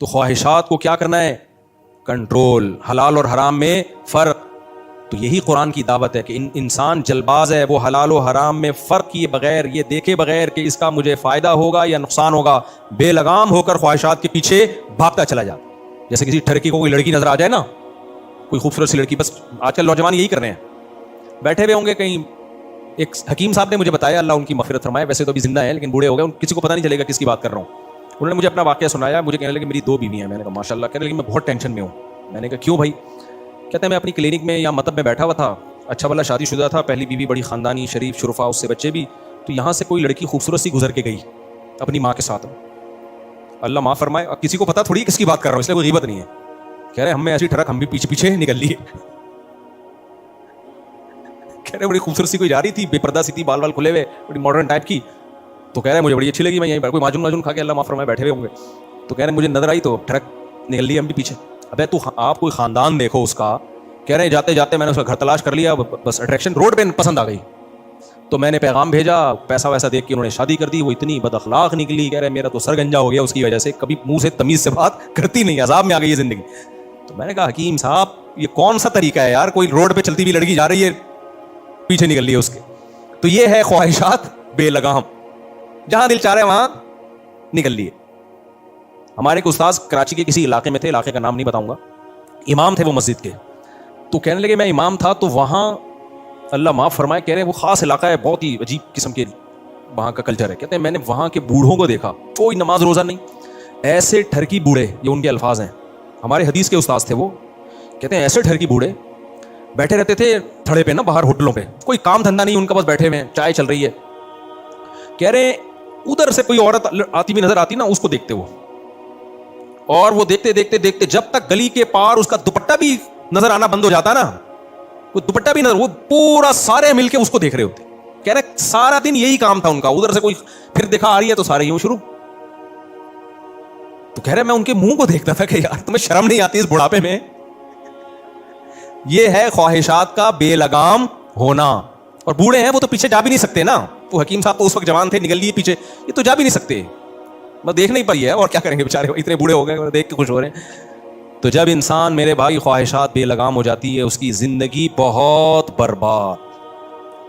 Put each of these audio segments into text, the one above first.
تو خواہشات کو کیا کرنا ہے؟ کنٹرول. حلال اور حرام میں فرق. تو یہی قرآن کی دعوت ہے کہ انسان جلباز ہے, وہ حلال و حرام میں فرق کیے بغیر, یہ دیکھے بغیر کہ اس کا مجھے فائدہ ہوگا یا نقصان ہوگا, بے لگام ہو کر خواہشات کے پیچھے بھاگتا چلا جائے. جیسے کسی ٹھرکی کو کوئی لڑکی نظر آ جائے نا, کوئی خوبصورت سی لڑکی, بس آج کل نوجوان یہی کر رہے ہیں, بیٹھے ہوئے ہوں گے کہیں. ایک حکیم صاحب نے مجھے بتایا, اللہ ان کی مغفرت فرمائے, ویسے تو ابھی زندہ ہیں لیکن بوڑھے ہو گئے, کسی کو پتہ نہیں چلے گا کس کی بات کر رہا ہوں. انہوں نے مجھے اپنا واقعہ سنایا, مجھے کہنے لگے میری 2 بیوی ہیں. میں نے کہا ماشاء اللہ. کہنے لگے میں بہت ٹینشن میں ہوں. میں نے کہا کیوں بھائی؟ کہتے ہیں میں اپنی کلینک میں یا مطب میں بیٹھا ہوا تھا, اچھا والا شادی شدہ تھا, پہلی بیوی بڑی خاندانی شریف شرفا, اس سے بچے بھی, تو یہاں سے کوئی لڑکی خوبصورت سی گزر کے گئی اپنی ماں کے ساتھ. اللہ معاف فرمائے, اب کسی کو پتا تھوڑی کس کی بات کر رہا ہوں, اس لیے کوئی غیبت نہیں ہے. کہہ رہے ہم میں ایسی ٹھڑک ہم بھی پیچھے پیچھے نکل لیے. کہہ رہے بڑی خوبصورت سی کوئی جا رہی تھی, بے پردہ سی تھی, بال کھلے ہوئے, بڑی ماڈرن ٹائپ کی. تو کہہ رہے مجھے بڑی اچھی لگی, میں یہیں پر کوئی ماجون کھا کے اللہ معاف فرمائے بیٹھے ہوئے ہوں گے. تو کہہ رہے مجھے نظر آئی تو ٹھڑک نکل لی ہم بھی پیچھے. ابے تو آپ کوئی خاندان دیکھو اس کا. کہہ رہے ہیں جاتے جاتے میں نے اس کا گھر تلاش کر لیا, بس اٹریکشن روڈ پہ پسند آ گئی. تو میں نے پیغام بھیجا, پیسہ ویسا دیکھ کے انہوں نے شادی کر دی. وہ اتنی بد اخلاق نکلی, کہہ رہے میرا تو سر گنجا ہو گیا اس کی وجہ سے, کبھی منہ سے تمیز سے بات کرتی نہیں, عذاب میں آ گئی ہے زندگی. تو میں نے کہا حکیم صاحب یہ کون سا طریقہ ہے یار, کوئی روڈ پہ چلتی ہوئی لڑکی جا رہی ہے پیچھے نکل لی ہے اس کے. تو یہ ہے خواہشات بے لگام, جہاں دل چاہ رہے وہاں نکل لیے. ہمارے ایک استاذ کراچی کے کسی علاقے میں تھے, علاقے کا نام نہیں بتاؤں گا, امام تھے وہ مسجد کے. تو کہنے لگے میں امام تھا تو وہاں اللہ معاف فرمائے, کہہ رہے ہیں وہ خاص علاقہ ہے, بہت ہی عجیب قسم کے وہاں کا کلچر ہے. کہتے ہیں میں نے وہاں کے بوڑھوں کو دیکھا, کوئی نماز روزہ نہیں, ایسے ٹھرکی بوڑھے, یہ ان کے الفاظ ہیں, ہمارے حدیث کے استاذ تھے وہ. کہتے ہیں ایسے ٹھرکی بوڑھے بیٹھے رہتے تھے تھڑے پہ نا, باہر ہوٹلوں پہ, کوئی کام دھندا نہیں ان کا, بس بیٹھے ہوئے ہیں, چائے چل رہی ہے. کہہ رہے ادھر سے کوئی عورت آتی ہوئی نظر آتی نا, اس کو دیکھتے وہ, اور وہ دیکھتے دیکھتے دیکھتے جب تک گلی کے پار اس کا دوپٹہ بھی نظر آنا بند ہو جاتا نا, وہ دوپٹہ بھی نظر, وہ پورا سارے مل کے اس کو دیکھ رہے ہوتے. کہہ رہے سارا دن یہی کام تھا ان کا, ادھر سے کوئی پھر دکھا آ رہی ہے تو سارے یوں شروع. تو کہہ رہے میں ان کے منہ کو دیکھتا تھا کہ یار تمہیں شرم نہیں آتی اس بڑھاپے میں. یہ ہے خواہشات کا بے لگام ہونا. اور بوڑھے ہیں وہ تو پیچھے جا بھی نہیں سکتے نا, وہ حکیم صاحب تو اس وقت جوان تھے, نکل لیے پیچھے, یہ تو جا بھی نہیں سکتے, بس دیکھنا ہی پڑی ہے, اور کیا کریں گے بیچارے, اتنے بوڑھے ہو گئے, دیکھ کے خوش ہو رہے ہیں. تو جب انسان میرے بھائی خواہشات بے لگام ہو جاتی ہے, اس کی زندگی بہت برباد.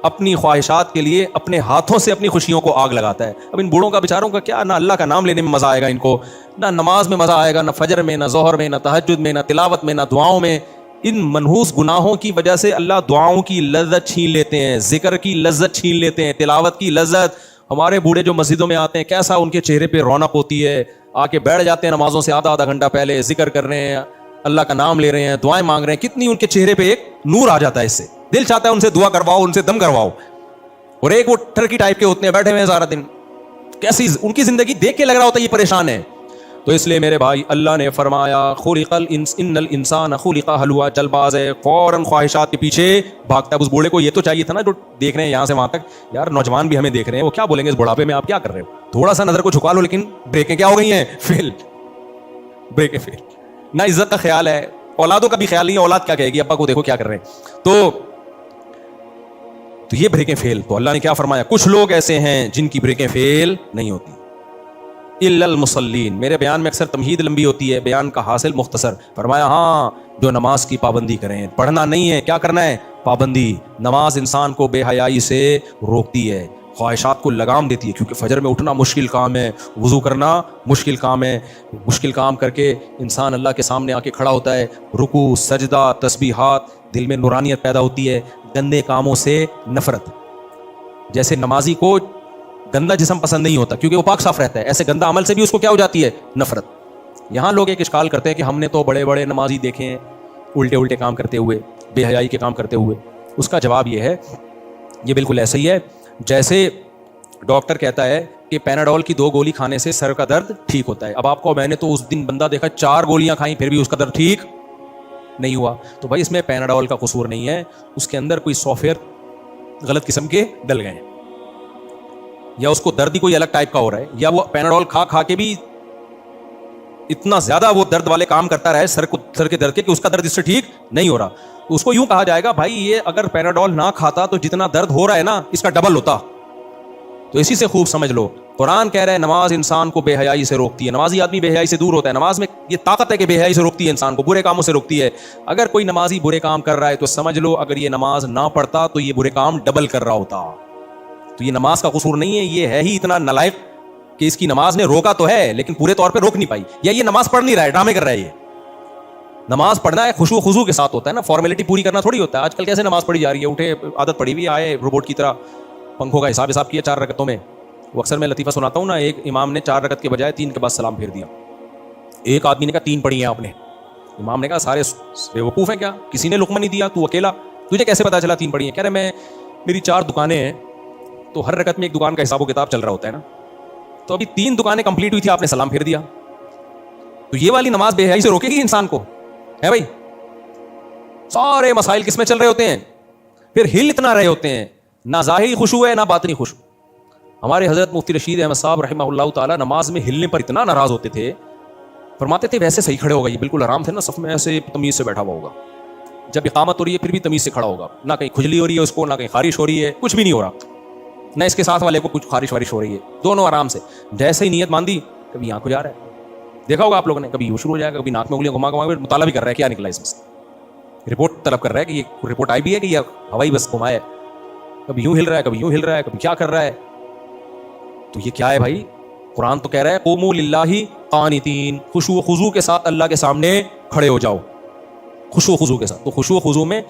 اپنی خواہشات کے لیے اپنے ہاتھوں سے اپنی خوشیوں کو آگ لگاتا ہے. اب ان بوڑھوں کا بیچاروں کا کیا, نہ اللہ کا نام لینے میں مزہ آئے گا ان کو, نہ نماز میں مزہ آئے گا, نہ فجر میں, نہ ظہر میں, نہ تہجد میں, نہ تلاوت میں, نہ دعاؤں میں. ان منحوس گناہوں کی وجہ سے اللہ دعاؤں کی لذت چھین لیتے ہیں, ذکر کی لذت چھین لیتے ہیں, تلاوت کی لذت. ہمارے بوڑھے جو مسجدوں میں آتے ہیں, کیسا ان کے چہرے پہ رونق ہوتی ہے, آ کے بیٹھ جاتے ہیں نمازوں سے آدھا گھنٹہ پہلے, ذکر کر رہے ہیں, اللہ کا نام لے رہے ہیں, دعائیں مانگ رہے ہیں, کتنی ان کے چہرے پہ ایک نور آ جاتا ہے. اس سے دل چاہتا ہے ان سے دعا کرواؤ, ان سے دم کرواؤ. اور ایک وہ ٹرکی ٹائپ کے ہوتے ہیں, بیٹھے ہوئے ہیں سارا دن, کیسی ان کی زندگی دیکھ کے لگ رہا ہوتا ہے یہ پریشان ہے. تو اس لیے میرے بھائی اللہ نے فرمایا خلق ان الانسان خلق ہلوا, جلباز ہے, فوراً خواہشات کے پیچھے بھاگتا ہے. اس بوڑھے کو یہ تو چاہیے تھا نا جو دیکھ رہے ہیں یہاں سے وہاں تک, یار نوجوان بھی ہمیں دیکھ رہے ہیں, وہ کیا بولیں گے اس بڑھاپے میں آپ کیا کر رہے ہو, تھوڑا سا نظر کو جھکا لو. لیکن بریکیں کیا ہو گئی ہیں, فیل, بریکیں فیل. نہ عزت کا خیال ہے, اولادوں کا بھی خیال نہیں ہے, اولاد کیا کہے گی ابا کو دیکھو کیا کر رہے ہیں. تو یہ بریکیں فیل. تو اللہ نے کیا فرمایا, کچھ لوگ ایسے ہیں جن کی بریکیں فیل نہیں ہوتی, الا المصلین. میرے بیان میں اکثر تمہید لمبی ہوتی ہے, بیان کا حاصل مختصر. فرمایا ہاں جو نماز کی پابندی کریں, پڑھنا نہیں ہے, کیا کرنا ہے, پابندی. نماز انسان کو بے حیائی سے روکتی ہے, خواہشات کو لگام دیتی ہے, کیونکہ فجر میں اٹھنا مشکل کام ہے, وضو کرنا مشکل کام ہے, مشکل کام کر کے انسان اللہ کے سامنے آ کے کھڑا ہوتا ہے, رکوع, سجدہ, تسبیحات, دل میں نورانیت پیدا ہوتی ہے, گندے کاموں سے نفرت. جیسے نمازی کو گندا جسم پسند نہیں ہوتا کیونکہ وہ پاک صاف رہتا ہے, ایسے گندا عمل سے بھی اس کو کیا ہو جاتی ہے, نفرت. یہاں لوگ ایک اشکال کرتے ہیں کہ ہم نے تو بڑے بڑے نمازی دیکھے ہیں الٹے الٹے کام کرتے ہوئے, بے حیائی کے کام کرتے ہوئے. اس کا جواب یہ ہے, یہ بالکل ایسا ہی ہے جیسے ڈاکٹر کہتا ہے کہ پیناڈول کی 2 گولی کھانے سے سر کا درد ٹھیک ہوتا ہے. اب آپ کو, میں نے تو اس دن بندہ دیکھا 4 گولیاں کھائیں پھر بھی اس کا درد ٹھیک نہیں ہوا. تو بھائی اس میں پیناڈول کا قصور نہیں ہے, اس کے اندر کوئی سافٹ ویئر غلط قسم کے ڈل گئے ہیں, یا اس کو درد ہی کوئی الگ ٹائپ کا ہو رہا ہے, یا وہ پیناڈول کھا کھا کے بھی اتنا زیادہ وہ درد والے کام کرتا رہا ہے سر کے درد کے کہ اس کا درد اس سے ٹھیک نہیں ہو رہا. تو اس کو یوں کہا جائے گا بھائی یہ اگر پیناڈول نہ کھاتا تو جتنا درد ہو رہا ہے نا اس کا ڈبل ہوتا. تو اسی سے خوب سمجھ لو قرآن کہہ رہا ہے نماز انسان کو بے حیائی سے روکتی ہے. نمازی آدمی بے حیائی سے دور ہوتا ہے. نماز میں یہ طاقت ہے کہ بے حیائی سے روکتی ہے انسان کو, برے کاموں سے روکتی ہے. اگر کوئی نمازی برے کام کر رہا ہے تو سمجھ لو اگر یہ نماز نہ پڑھتا تو یہ برے کام ڈبل کر رہا ہوتا. تو یہ نماز کا قصور نہیں ہے, یہ ہے ہی اتنا نالائق کہ اس کی نماز نے روکا تو ہے لیکن پورے طور پہ روک نہیں پائی, یا یہ نماز پڑھ نہیں رہا ہے, ڈرامے کر رہا ہے. یہ نماز پڑھنا ہے خشوع و خضوع کے ساتھ ہوتا ہے نا, فارمیلٹی پوری کرنا تھوڑی ہوتا ہے. آج کل کیسے نماز پڑھی جا رہی ہے, اٹھے عادت پڑی ہوئی آئے روبوٹ کی طرح پنکھوں کا حساب کیا 4 رکعتوں میں. وہ اکثر میں لطیفہ سناتا ہوں نا, ایک امام نے 4 رکعت کے بجائے 3 کے بعد سلام پھیر دیا. ایک آدمی نے کہا 3 پڑھی ہیں آپ نے. امام نے کہا سارے بیوقوف ہیں کیا, کسی نے لقمہ نہیں دیا, تو اکیلا, تجھے کیسے پتا چلا 3 پڑھی ہیں؟ کہہ رہے میں میری 4 دکانیں ہیں تو ہر رکعت میں ایک دکان کا حساب و کتاب چل رہا ہوتا ہے نا, تو ابھی 3 دکانیں کمپلیٹ ہوئی تھی, آپ نے سلام پھیر دیا. تو یہ والی نماز بے حیائی سے روکے گی انسان کو ہے بھائی؟ سارے مسائل کس میں چل رہے ہوتے ہیں, پھر ہل اتنا رہے ہوتے ہیں, نہ ظاہری خشوع ہے نہ باطنی خشوع. ہمارے حضرت مفتی رشید احمد صاحب رحمہ اللہ تعالی نماز میں ہلنے پر اتنا ناراض ہوتے تھے, فرماتے تھے ویسے صحیح کھڑے ہوگا, یہ بالکل آرام تھے نا صف میں, ایسے تمیز سے بیٹھا ہوا ہوگا. جب اقامت ہو رہی ہے پھر بھی تمیز سے کھڑا ہوگا, نہ کہیں کھجلی ہو رہی ہے اس کو, نہ کہیں خارش ہو رہی ہے, کچھ بھی نہیں ہو رہا, نہ اس کے ساتھ والے کو کچھ خارش وارش ہو رہی ہے, دونوں آرام سے. جیسے ہی نیت باندھی کبھی یہاں کو جا رہا ہے, دیکھا ہوگا آپ لوگوں نے, کبھی یوں شروع ہو جائے گا, کبھی ناک میں انگلیاں گھما گھما مطالعہ بھی کر رہا ہے کیا نکلا اس میں سے, رپورٹ طلب کر رہا ہے کہ یہ رپورٹ آئی بھی ہے کہ یہ ہوائی بس گھمایا ہے, کبھی یوں ہل رہا ہے کبھی یوں ہل رہا ہے, کبھی کیا کر رہا ہے. تو یہ کیا ہے بھائی؟ قرآن تو کہہ رہا ہے قوموا للہ قانتین, خشوع و خضوع کے ساتھ اللہ کے سامنے کھڑے ہو جاؤ, خشوع و خضوع کے ساتھ. تو خشوع و خضوع میں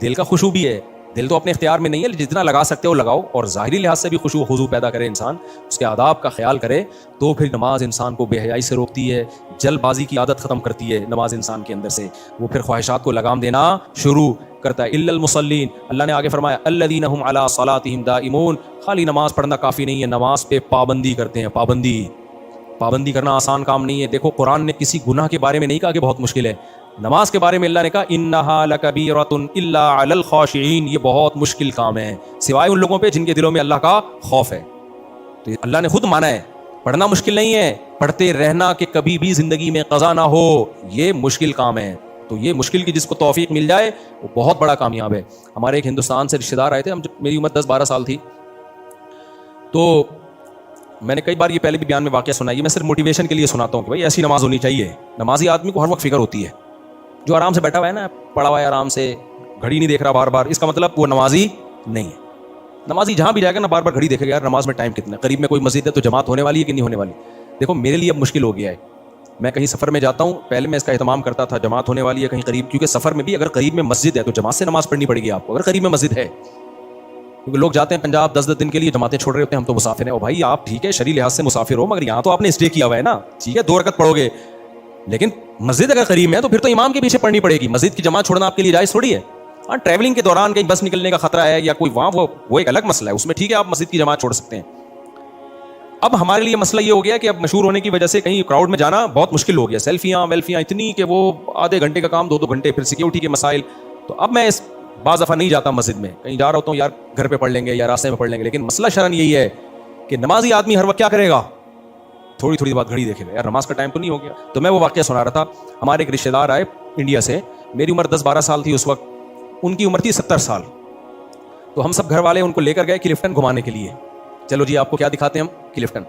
دل کا خشوع بھی ہے, دل تو اپنے اختیار میں نہیں ہے, جتنا لگا سکتے ہو لگاؤ, اور ظاہری لحاظ سے بھی خشوع و خضوع پیدا کرے انسان, اس کے آداب کا خیال کرے, تو پھر نماز انسان کو بے حیائی سے روکتی ہے, جلد بازی کی عادت ختم کرتی ہے نماز انسان کے اندر سے, وہ پھر خواہشات کو لگام دینا شروع کرتا ہے. الا المصلین, اللہ نے آگے فرمایا الذین هم علی صلاتہم دائمون, خالی نماز پڑھنا کافی نہیں ہے, نماز پہ پابندی کرتے ہیں. پابندی کرنا آسان کام نہیں ہے. دیکھو قرآن نے کسی گناہ کے بارے میں نہیں کہا کہ بہت مشکل ہے, نماز کے بارے میں اللہ نے کہا انہا لکبیرۃ الا علی الخاشعین, یہ بہت مشکل کام ہے سوائے ان لوگوں پہ جن کے دلوں میں اللہ کا خوف ہے. تو اللہ نے خود مانا ہے پڑھنا مشکل نہیں ہے, پڑھتے رہنا کہ کبھی بھی زندگی میں قضا نہ ہو, یہ مشکل کام ہے. تو یہ مشکل کی جس کو توفیق مل جائے وہ بہت بڑا کامیاب ہے. ہمارے ایک ہندوستان سے رشتہ دار آئے تھے, جب میری عمر 10-12 سال تھی, تو میں نے کئی بار یہ پہلے بھی بیان میں واقعہ سنائی ہے, میں صرف موٹیویشن کے لیے سناتا ہوں کہ بھائی ایسی نماز ہونی چاہیے. نمازی آدمی کو ہر وقت فکر ہوتی ہے, جو آرام سے بیٹھا ہوا ہے نا, پڑا ہوا ہے آرام سے, گھڑی نہیں دیکھ رہا بار بار, اس کا مطلب وہ نمازی نہیں ہے. نمازی جہاں بھی جائے گا نا بار بار گھڑی دیکھے گا, یار نماز میں ٹائم کتنا ہے, قریب میں کوئی مسجد ہے تو جماعت ہونے والی ہے کہ نہیں ہونے والی. دیکھو میرے لیے اب مشکل ہو گیا ہے, میں کہیں سفر میں جاتا ہوں, پہلے میں اس کا اہتمام کرتا تھا جماعت ہونے والی ہے کہیں قریب, کیونکہ سفر میں بھی اگر قریب میں مسجد ہے تو جماعت سے نماز پڑھنی پڑے گی آپ کو, اگر قریب میں مسجد ہے. کیونکہ لوگ جاتے ہیں پنجاب 10 دن کے لیے, جماعتیں چھوڑ رہے ہوتے ہیں, ہم تو مسافر ہیں. اور بھائی آپ ٹھیک ہے شرعی لحاظ سے مسافر ہو, مگر یہاں تو آپ نے اسٹے کیا ہوا ہے نا, ٹھیک ہے 2 رکعت پڑھو گے, لیکن مسجد اگر قریب ہے تو پھر تو امام کے پیچھے پڑھنی پڑے گی. مسجد کی جماعت چھوڑنا آپ کے لیے جائز تھوڑی ہے. ہاں ٹریولنگ کے دوران کہیں بس نکلنے کا خطرہ ہے یا کوئی وہاں, وہ ایک الگ مسئلہ ہے, اس میں ٹھیک ہے آپ مسجد کی جماعت چھوڑ سکتے ہیں. اب ہمارے لیے مسئلہ یہ ہو گیا کہ اب مشہور ہونے کی وجہ سے کہیں کراؤڈ میں جانا بہت مشکل ہو گیا, سیلفیاں ویلفیاں اتنی کہ وہ آدھے گھنٹے کا کام 2 گھنٹے, پھر سیکیورٹی کے مسائل. تو اب میں بعض دفعہ نہیں جاتا مسجد میں, کہیں جا رہا ہوتا ہوں یار گھر پہ پڑھ لیں گے یا راستے میں پڑھ لیں گے. لیکن مسئلہ شرعن یہی ہے کہ نمازی آدمی ہر وقت کیا کرے گا, تھوڑی تھوڑی بات گھڑی دیکھے گا, یار نماز کا ٹائم تو نہیں ہو گیا. تو میں وہ واقعہ سنا رہا تھا, ہمارے ایک رشتہ دار آئے انڈیا سے, میری عمر 10-12 سال تھی اس وقت, ان کی عمر تھی 70 سال. تو ہم سب گھر والے ان کو لے کر گئے کلفٹن گھمانے کے لیے. چلو جی آپ کو کیا دکھاتے ہیں ہم, کلفٹن.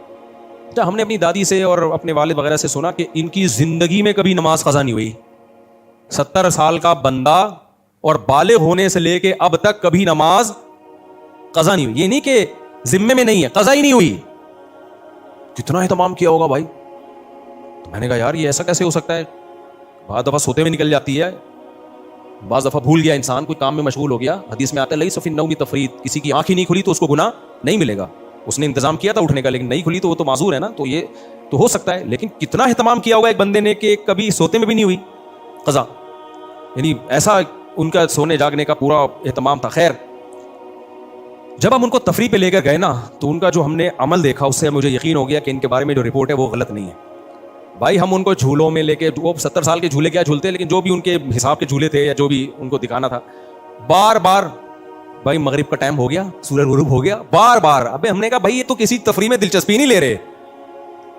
اچھا ہم نے اپنی دادی سے اور اپنے والد وغیرہ سے سنا کہ ان کی زندگی میں کبھی نماز قضا نہیں ہوئی. 70 سال کا بندہ اور بالغ ہونے سے لے کے اب تک کبھی نماز قضا نہیں ہوئی. یہ نہیں کہ ذمے میں نہیں ہے, قضا ہی نہیں ہوئی. کتنا اہتمام کیا ہوگا بھائی. تو میں نے کہا یار یہ ایسا کیسے ہو سکتا ہے, بعض دفعہ سوتے میں نکل جاتی ہے, بعض دفعہ بھول گیا انسان, کوئی کام میں مشغول ہو گیا. حدیث میں آتا ہے لیس فی النوم تفرید, کسی کی آنکھ ہی نہیں کھلی تو اس کو گناہ نہیں ملے گا, اس نے انتظام کیا تھا اٹھنے کا لیکن نہیں کھلی تو وہ تو معذور ہے نا. تو یہ تو ہو سکتا ہے, لیکن کتنا اہتمام کیا ہوگا ایک بندے نے کہ کبھی سوتے میں بھی نہیں ہوئی قضا, یعنی ایسا ان کا سونے جاگنے کا پورا اہتمام تھا. خیر جب ہم ان کو تفریح پہ لے کر گئے نا, تو ان کا جو ہم نے عمل دیکھا اس سے مجھے یقین ہو گیا کہ ان کے بارے میں جو رپورٹ ہے وہ غلط نہیں ہے. بھائی ہم ان کو جھولوں میں لے کے, وہ 70 سال کے جھولے کیا جھولتے, لیکن جو بھی ان کے حساب کے جھولے تھے یا جو بھی ان کو دکھانا تھا, بار بار بھائی مغرب کا ٹائم ہو گیا, سورج غروب ہو گیا, بار بار. ابے ہم نے کہا بھائی یہ تو کسی تفریح میں دلچسپی نہیں لے رہے,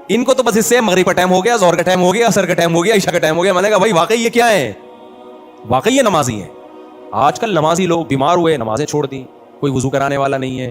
ان کو تو بس اس سے مغرب کا ٹائم ہو گیا, ظہر کا ٹائم ہو گیا, عصر کا ٹائم ہو گیا, عشاء کا ٹائم ہو گیا. میں نے کہا بھائی واقعی یہ کیا ہے, واقعی یہ نمازی ہیں. آج کل نمازی لوگ بیمار ہوئے, نمازیں چھوڑ دیں, کوئی وضو کرانے والا نہیں ہے,